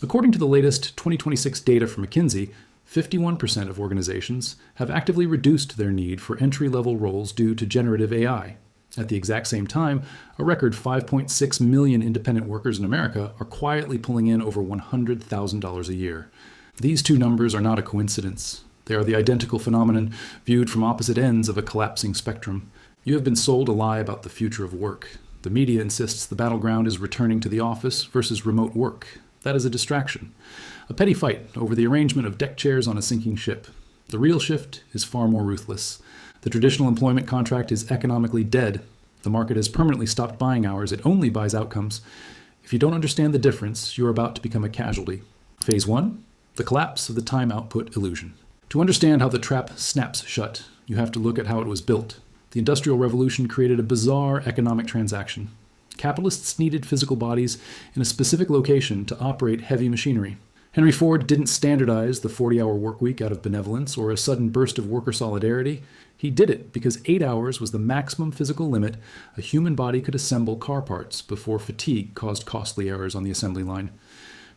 According to the latest 2026 data from McKinsey, 51% of organizations have actively reduced their need for entry-level roles due to generative AI. At the exact same time, a record 5.6 million independent workers in America are quietly pulling in over $100,000 a year. These two numbers are not a coincidence. They are the identical phenomenon viewed from opposite ends of a collapsing spectrum. You have been sold a lie about the future of work. The media insists the battleground is returning to the office versus remote work. That is a distraction. A petty fight over the arrangement of deck chairs on a sinking ship. The real shift is far more ruthless. The traditional employment contract is economically dead. The market has permanently stopped buying hours. It only buys outcomes. If you don't understand the difference, you are about to become a casualty. Phase 1, the collapse of the time output illusion. To understand how the trap snaps shut, you have to look at how it was built. The Industrial Revolution created a bizarre economic transaction. Capitalists needed physical bodies in a specific location to operate heavy machinery. Henry Ford didn't standardize the 40-hour workweek out of benevolence or a sudden burst of worker solidarity. He did it because 8 hours was the maximum physical limit a human body could assemble car parts before fatigue caused costly errors on the assembly line.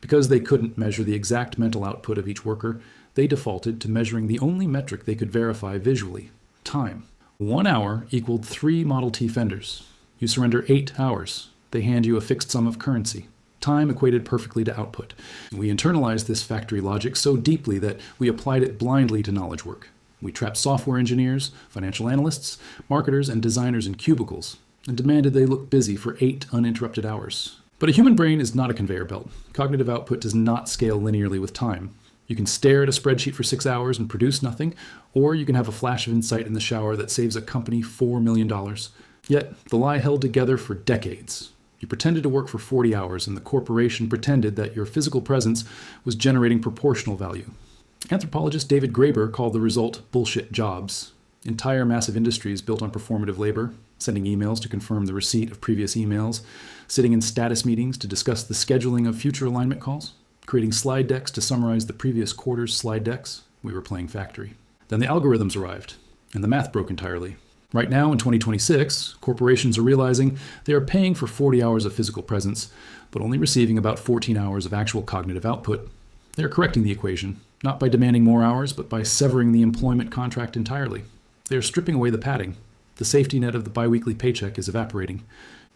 Because they couldn't measure the exact mental output of each worker, they defaulted to measuring the only metric they could verify visually: time. 1 hour equaled 3 Model T fenders. You surrender 8 hours. They hand you a fixed sum of currency. Time equated perfectly to output. We internalized this factory logic so deeply that we applied it blindly to knowledge work. We trapped software engineers, financial analysts, marketers, and designers in cubicles, and demanded they look busy for 8 uninterrupted hours. But a human brain is not a conveyor belt. Cognitive output does not scale linearly with time. You can stare at a spreadsheet for 6 hours and produce nothing, or you can have a flash of insight in the shower that saves a company $4 million. Yet, the lie held together for decades. You pretended to work for 40 hours, and the corporation pretended that your physical presence was generating proportional value. Anthropologist David Graeber called the result bullshit jobs. Entire massive industries built on performative labor, sending emails to confirm the receipt of previous emails, sitting in status meetings to discuss the scheduling of future alignment calls, creating slide decks to summarize the previous quarter's slide decks. We were playing factory. Then the algorithms arrived, and the math broke entirely. Right now, in 2026, corporations are realizing they are paying for 40 hours of physical presence, but only receiving about 14 hours of actual cognitive output. They are correcting the equation, not by demanding more hours, but by severing the employment contract entirely. They are stripping away the padding. The safety net of the biweekly paycheck is evaporating.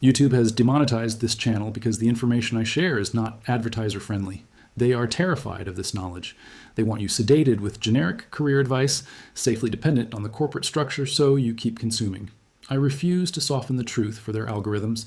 YouTube has demonetized this channel because the information I share is not advertiser-friendly. They are terrified of this knowledge. They want you sedated with generic career advice, safely dependent on the corporate structure, so you keep consuming. I refuse to soften the truth for their algorithms.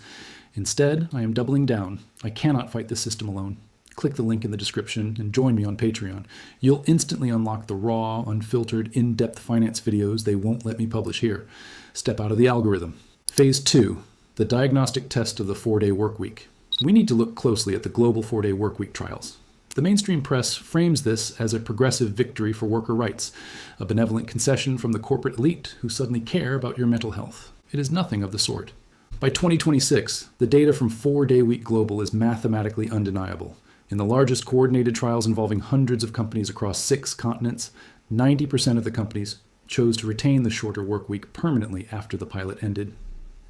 Instead, I am doubling down. I cannot fight this system alone. Click the link in the description and join me on Patreon. You'll instantly unlock the raw, unfiltered, in-depth finance videos they won't let me publish here. Step out of the algorithm. Phase 2, the diagnostic test of the 4-day workweek. We need to look closely at the global 4-day workweek trials. The mainstream press frames this as a progressive victory for worker rights, a benevolent concession from the corporate elite who suddenly care about your mental health. It is nothing of the sort. By 2026, the data from 4-day week global is mathematically undeniable. In the largest coordinated trials involving hundreds of companies across 6 continents, 90% of the companies chose to retain the shorter work week permanently after the pilot ended.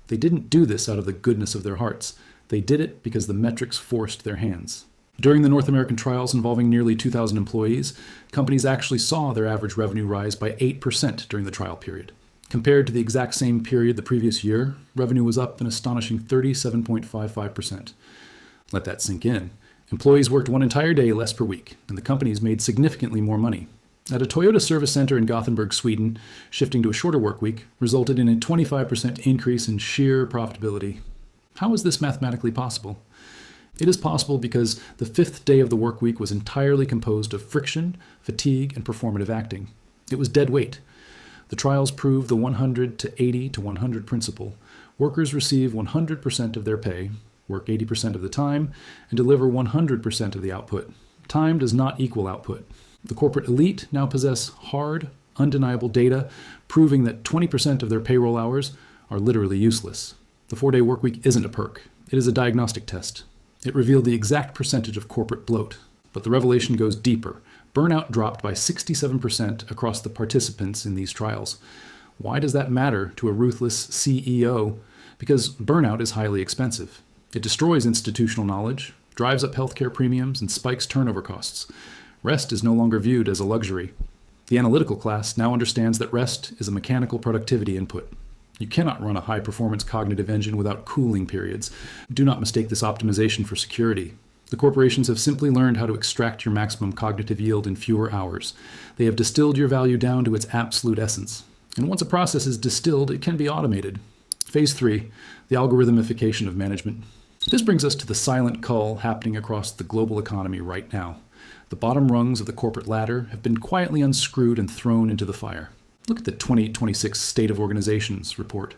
They didn't do this out of the goodness of their hearts. They did it because the metrics forced their hands. During the North American trials involving nearly 2,000 employees, companies actually saw their average revenue rise by 8% during the trial period. Compared to the exact same period the previous year, revenue was up an astonishing 37.55%. Let that sink in. Employees worked 1 entire day less per week, and the companies made significantly more money. At a Toyota service center in Gothenburg, Sweden, shifting to a shorter work week resulted in a 25% increase in sheer profitability. How is this mathematically possible? It is possible because the 5th day of the work week was entirely composed of friction, fatigue, and performative acting. It was dead weight. The trials prove the 100 to 80 to 100 principle. Workers receive 100% of their pay, work 80% of the time, and deliver 100% of the output. Time does not equal output. The corporate elite now possess hard, undeniable data proving that 20% of their payroll hours are literally useless. The 4-day workweek isn't a perk. It is a diagnostic test. It revealed the exact percentage of corporate bloat, but the revelation goes deeper. Burnout dropped by 67% across the participants in these trials. Why does that matter to a ruthless CEO? Because burnout is highly expensive. It destroys institutional knowledge, drives up healthcare premiums, and spikes turnover costs. Rest is no longer viewed as a luxury. The analytical class now understands that rest is a mechanical productivity input. You cannot run a high-performance cognitive engine without cooling periods. Do not mistake this optimization for security. The corporations have simply learned how to extract your maximum cognitive yield in fewer hours. They have distilled your value down to its absolute essence. And once a process is distilled, it can be automated. Phase 3, the algorithmification of management. This brings us to the silent cull happening across the global economy right now. The bottom rungs of the corporate ladder have been quietly unscrewed and thrown into the fire. Look at the 2026 State of Organizations report.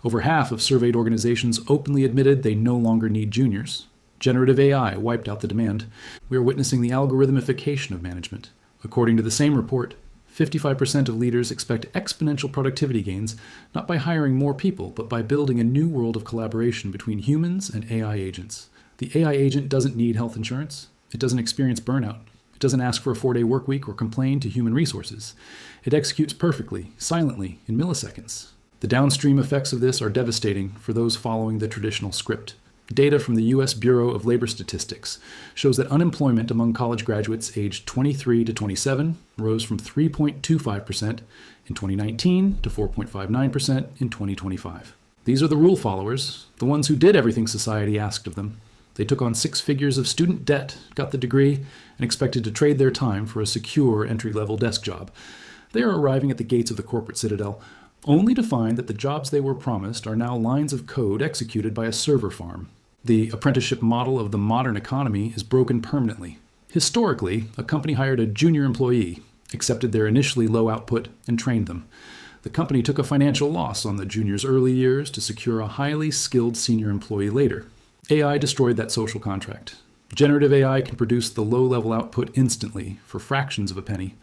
Over half of surveyed organizations openly admitted they no longer need juniors. Generative AI wiped out the demand. We are witnessing the algorithmification of management. According to the same report, 55% of leaders expect exponential productivity gains, not by hiring more people, but by building a new world of collaboration between humans and AI agents. The AI agent doesn't need health insurance. It doesn't experience burnout. It doesn't ask for a 4-day work week or complain to human resources. It executes perfectly, silently, in milliseconds. The downstream effects of this are devastating for those following the traditional script. Data from the U.S. Bureau of Labor Statistics shows that unemployment among college graduates aged 23 to 27 rose from 3.25% in 2019 to 4.59% in 2025. These are the rule followers, the ones who did everything society asked of them. They took on 6 figures of student debt, got the degree, and expected to trade their time for a secure entry-level desk job. They are arriving at the gates of the corporate citadel, only to find that the jobs they were promised are now lines of code executed by a server farm. The apprenticeship model of the modern economy is broken permanently. Historically, a company hired a junior employee, accepted their initially low output, and trained them. The company took a financial loss on the junior's early years to secure a highly skilled senior employee later. AI destroyed that social contract. Generative AI can produce the low-level output instantly, for fractions of a penny.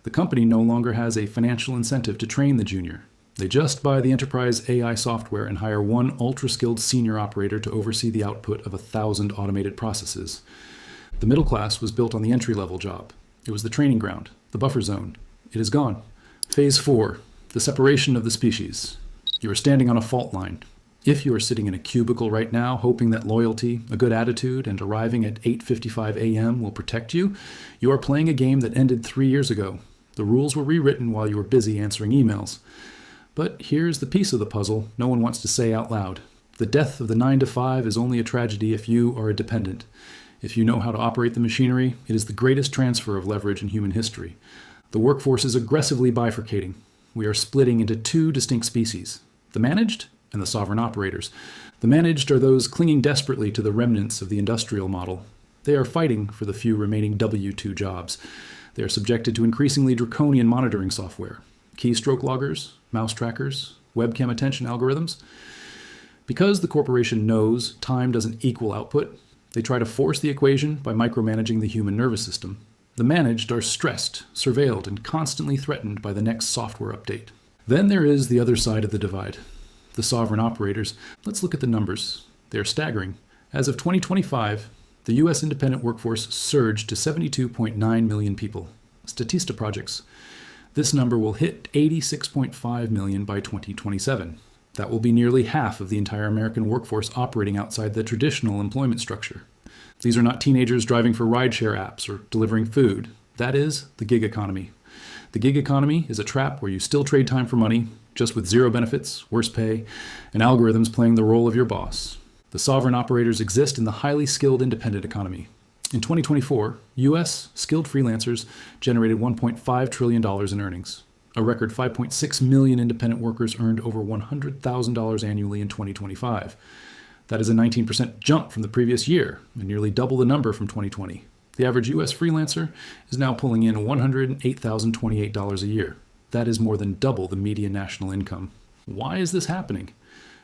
The company no longer has a financial incentive to train the junior. They just buy the enterprise AI software and hire one ultra-skilled senior operator to oversee the output of 1,000 automated processes. The middle class was built on the entry-level job. It was the training ground, the buffer zone. It is gone. Phase 4, the separation of the species. You are standing on a fault line. If you are sitting in a cubicle right now, hoping that loyalty, a good attitude, and arriving at 8:55 a.m. will protect you, you are playing a game that ended 3 years ago. The rules were rewritten while you were busy answering emails. But here's the piece of the puzzle no one wants to say out loud. The death of the 9 to 5 is only a tragedy if you are a dependent. If you know how to operate the machinery, it is the greatest transfer of leverage in human history. The workforce is aggressively bifurcating. We are splitting into 2 distinct species, the managed and the sovereign operators. The managed are those clinging desperately to the remnants of the industrial model. They are fighting for the few remaining W-2 jobs. They are subjected to increasingly draconian monitoring software, keystroke loggers, mouse trackers, webcam attention algorithms. Because the corporation knows time doesn't equal output, they try to force the equation by micromanaging the human nervous system. The managed are stressed, surveilled, and constantly threatened by the next software update. Then there is the other side of the divide. The sovereign operators. Let's look at the numbers. They are staggering. As of 2025, the U.S. independent workforce surged to 72.9 million people. Statista projects. This number will hit 86.5 million by 2027. That will be nearly half of the entire American workforce operating outside the traditional employment structure. These are not teenagers driving for rideshare apps or delivering food. That is the gig economy. The gig economy is a trap where you still trade time for money, just with zero benefits, worse pay, and algorithms playing the role of your boss. The sovereign operators exist in the highly skilled independent economy. In 2024, U.S. skilled freelancers generated $1.5 trillion in earnings. A record 5.6 million independent workers earned over $100,000 annually in 2025. That is a 19% jump from the previous year, and nearly double the number from 2020. The average U.S. freelancer is now pulling in $108,028 a year. That is more than double the median national income. Why is this happening?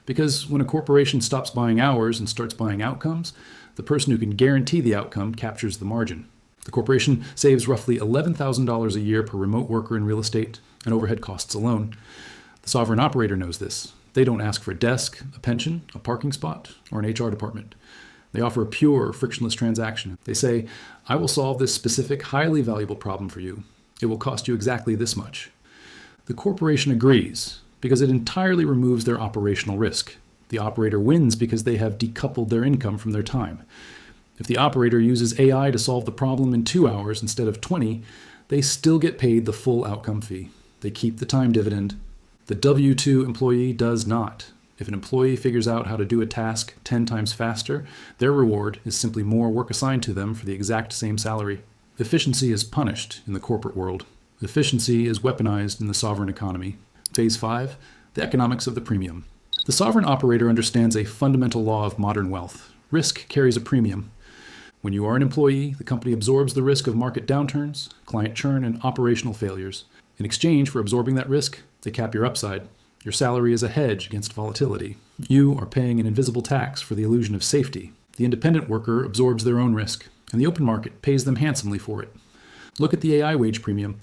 Because when a corporation stops buying hours and starts buying outcomes, the person who can guarantee the outcome captures the margin. The corporation saves roughly $11,000 a year per remote worker in real estate and overhead costs alone. The sovereign operator knows this. They don't ask for a desk, a pension, a parking spot, or an HR department. They offer a pure, frictionless transaction. They say, I will solve this specific, highly valuable problem for you. It will cost you exactly this much. The corporation agrees because it entirely removes their operational risk. The operator wins because they have decoupled their income from their time. If the operator uses AI to solve the problem in 2 hours instead of 20, they still get paid the full outcome fee. They keep the time dividend. The W-2 employee does not. If an employee figures out how to do a task 10 times faster, their reward is simply more work assigned to them for the exact same salary. Efficiency is punished in the corporate world. Efficiency is weaponized in the sovereign economy. Phase 5, the economics of the premium. The sovereign operator understands a fundamental law of modern wealth. Risk carries a premium. When you are an employee, the company absorbs the risk of market downturns, client churn, and operational failures. In exchange for absorbing that risk, they cap your upside. Your salary is a hedge against volatility. You are paying an invisible tax for the illusion of safety. The independent worker absorbs their own risk, and the open market pays them handsomely for it. Look at the AI wage premium.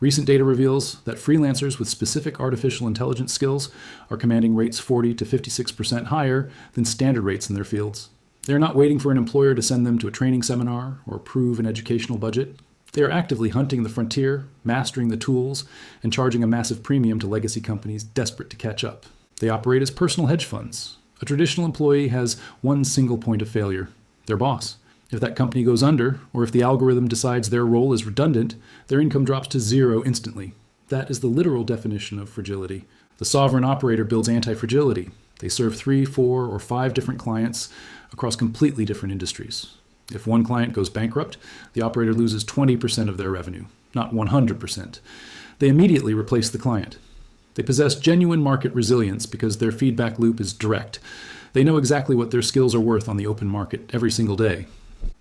Recent data reveals that freelancers with specific artificial intelligence skills are commanding rates 40 to 56% higher than standard rates in their fields. They are not waiting for an employer to send them to a training seminar or approve an educational budget. They are actively hunting the frontier, mastering the tools, and charging a massive premium to legacy companies desperate to catch up. They operate as personal hedge funds. A traditional employee has one single point of failure: their boss. If that company goes under, or if the algorithm decides their role is redundant, their income drops to zero instantly. That is the literal definition of fragility. The sovereign operator builds anti-fragility. They serve 3, 4, or 5 different clients across completely different industries. If one client goes bankrupt, the operator loses 20% of their revenue, not 100%. They immediately replace the client. They possess genuine market resilience because their feedback loop is direct. They know exactly what their skills are worth on the open market every single day.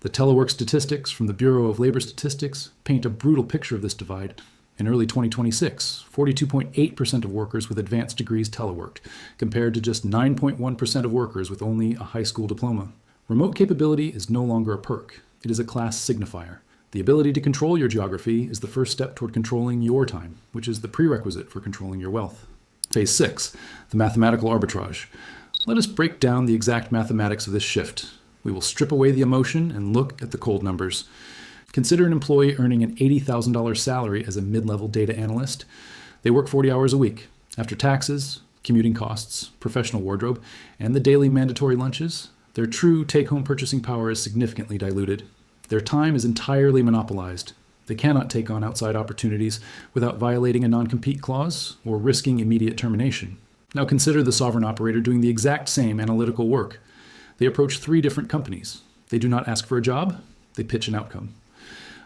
The telework statistics from the Bureau of Labor Statistics paint a brutal picture of this divide. In early 2026, 42.8% of workers with advanced degrees teleworked, compared to just 9.1% of workers with only a high school diploma. Remote capability is no longer a perk. It is a class signifier. The ability to control your geography is the first step toward controlling your time, which is the prerequisite for controlling your wealth. Phase 6, the mathematical arbitrage. Let us break down the exact mathematics of this shift. We will strip away the emotion and look at the cold numbers. Consider an employee earning an $80,000 salary as a mid-level data analyst. They work 40 hours a week. After taxes, commuting costs, professional wardrobe, and the daily mandatory lunches, their true take-home purchasing power is significantly diluted. Their time is entirely monopolized. They cannot take on outside opportunities without violating a non-compete clause or risking immediate termination. Now consider the sovereign operator doing the exact same analytical work. They approach 3 different companies. They do not ask for a job, they pitch an outcome.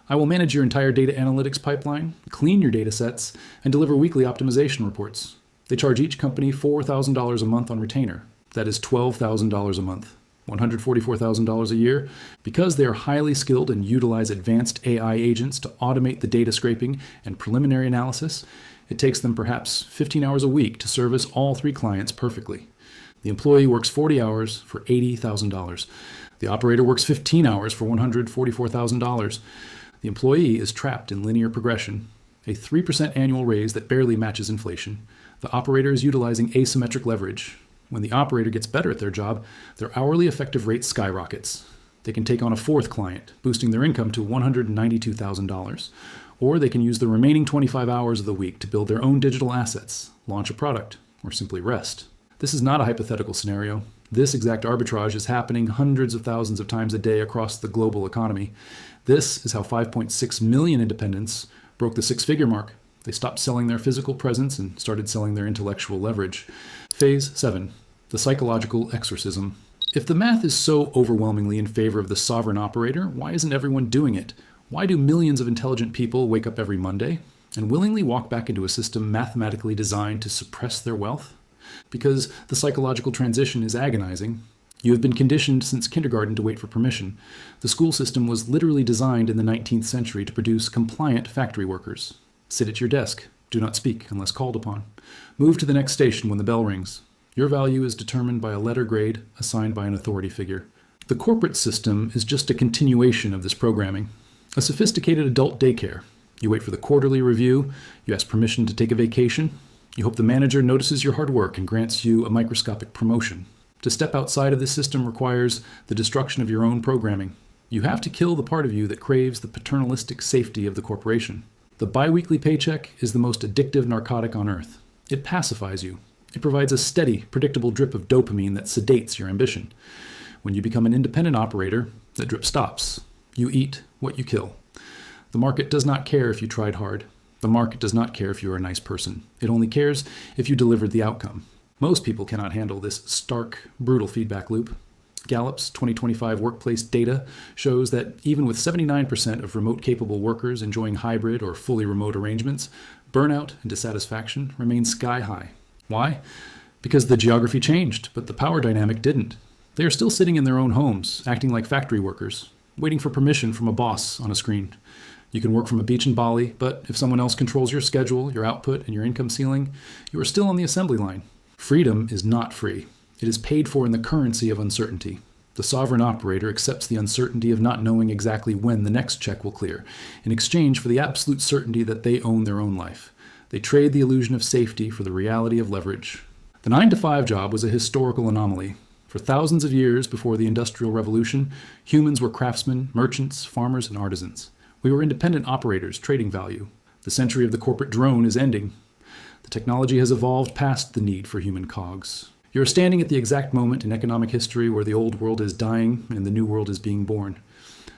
I will manage your entire data analytics pipeline, clean your data sets, and deliver weekly optimization reports. They charge each company $4,000 a month on retainer. That is $12,000 a month, $144,000 a year. Because they are highly skilled and utilize advanced AI agents to automate the data scraping and preliminary analysis, it takes them perhaps 15 hours a week to service all 3 clients perfectly. The employee works 40 hours for $80,000. The operator works 15 hours for $144,000. The employee is trapped in linear progression, a 3% annual raise that barely matches inflation. The operator is utilizing asymmetric leverage. When the operator gets better at their job, their hourly effective rate skyrockets. They can take on a 4th client, boosting their income to $192,000. Or they can use the remaining 25 hours of the week to build their own digital assets, launch a product, or simply rest. This is not a hypothetical scenario. This exact arbitrage is happening hundreds of thousands of times a day across the global economy. This is how 5.6 million independents broke the 6-figure mark. They stopped selling their physical presence and started selling their intellectual leverage. Phase 7, the psychological exorcism. If the math is so overwhelmingly in favor of the sovereign operator, why isn't everyone doing it? Why do millions of intelligent people wake up every Monday and willingly walk back into a system mathematically designed to suppress their wealth? Because the psychological transition is agonizing. You have been conditioned since kindergarten to wait for permission. The school system was literally designed in the 19th century to produce compliant factory workers. Sit at your desk. Do not speak unless called upon. Move to the next station when the bell rings. Your value is determined by a letter grade assigned by an authority figure. The corporate system is just a continuation of this programming. A sophisticated adult daycare. You wait for the quarterly review. You ask permission to take a vacation. You hope the manager notices your hard work and grants you a microscopic promotion. To step outside of this system requires the destruction of your own programming. You have to kill the part of you that craves the paternalistic safety of the corporation. The biweekly paycheck is the most addictive narcotic on earth. It pacifies you. It provides a steady, predictable drip of dopamine that sedates your ambition. When you become an independent operator, the drip stops. You eat what you kill. The market does not care if you tried hard. The market does not care if you're a nice person. It only cares if you delivered the outcome. Most people cannot handle this stark, brutal feedback loop. Gallup's 2025 workplace data shows that even with 79% of remote-capable workers enjoying hybrid or fully remote arrangements, burnout and dissatisfaction remain sky-high. Why? Because the geography changed, but the power dynamic didn't. They are still sitting in their own homes, acting like factory workers, waiting for permission from a boss on a screen. You can work from a beach in Bali, but if someone else controls your schedule, your output, and your income ceiling, you are still on the assembly line. Freedom is not free. It is paid for in the currency of uncertainty. The sovereign operator accepts the uncertainty of not knowing exactly when the next check will clear, in exchange for the absolute certainty that they own their own life. They trade the illusion of safety for the reality of leverage. The 9-to-5 job was a historical anomaly. For thousands of years before the Industrial Revolution, humans were craftsmen, merchants, farmers, and artisans. We were independent operators trading value. The century of the corporate drone is ending. The technology has evolved past the need for human cogs. You're standing at the exact moment in economic history where the old world is dying and the new world is being born.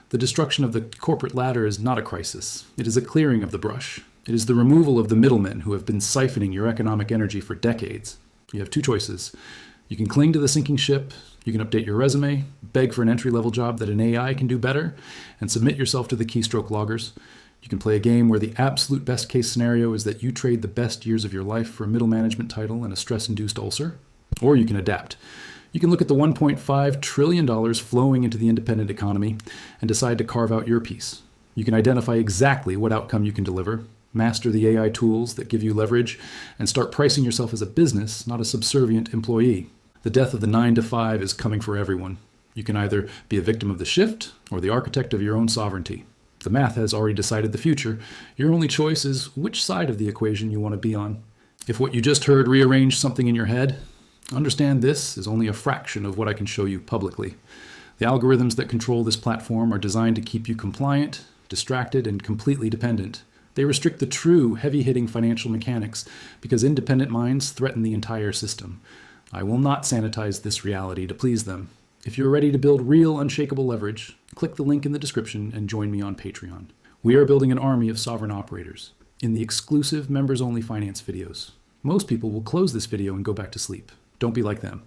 The destruction of the corporate ladder is not a crisis. It is a clearing of the brush. It is the removal of the middlemen who have been siphoning your economic energy for decades. You have two choices. You can cling to the sinking ship, you can update your resume, beg for an entry-level job that an AI can do better, and submit yourself to the keystroke loggers. You can play a game where the absolute best-case scenario is that you trade the best years of your life for a middle management title and a stress-induced ulcer. Or you can adapt. You can look at the $1.5 trillion flowing into the independent economy and decide to carve out your piece. You can identify exactly what outcome you can deliver, master the AI tools that give you leverage, and start pricing yourself as a business, not a subservient employee. The death of the 9-to-5 is coming for everyone. You can either be a victim of the shift or the architect of your own sovereignty. The math has already decided the future. Your only choice is which side of the equation you want to be on. If what you just heard rearranged something in your head, understand this is only a fraction of what I can show you publicly. The algorithms that control this platform are designed to keep you compliant, distracted, and completely dependent. They restrict the true heavy-hitting financial mechanics because independent minds threaten the entire system. I will not sanitize this reality to please them. If you're ready to build real, unshakable leverage, click the link in the description and join me on Patreon. We are building an army of sovereign operators in the exclusive members-only finance videos. Most people will close this video and go back to sleep. Don't be like them.